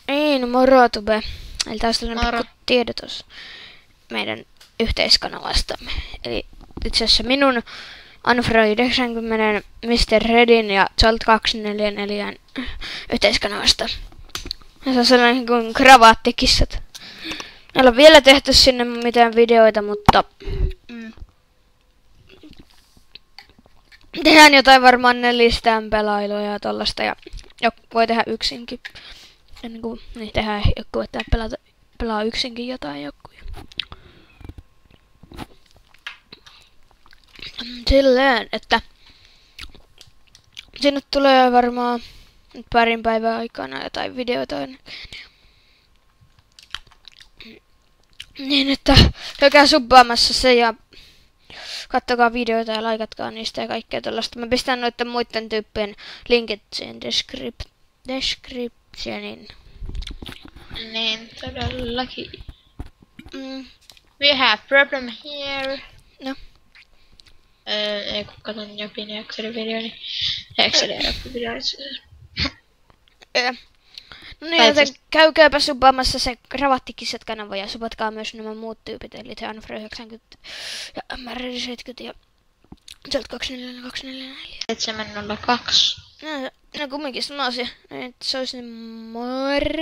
Niin, Morotube. Eli taas tällainen Moro. pikku tiedotus meidän yhteiskanavastamme. Eli itse asiassa minun Anfroi 90, Mr. Redin ja Zolt 244 yhteiskanavasta. Ja se on sellainen kuin kravaattikissat. Ei ole vielä tehty sinne mitään videoita, mutta tehdään jotain varmaan nelistään pelailua ja tollasta ja voi tehdä yksinkin. Ennen kuin niin tehdään joku, että pelaa yksinkin jotain joku. Silleen, että sinne tulee varmaan nyt parin päivän aikana jotain videoita. Niin, että käykää subbaamassa se ja kattokaa videoita ja laikatkaa niistä ja kaikkea tällaista. Mä pistän noiden muiden tyyppien linkit siihen descriptionin. Niin, todellakin. We have problem here. No. Ei kun katon jokin Excel-videoni. Excel-video. No niin, joten käykääpä subbaamassa se Kravattikissat-kanava ja subatkaa myös nämä muut tyypit, eli se Anfroi 90 ja MR70 ja Zolt 244. 702. No kumminkin sama asia. Se olisi niin moro.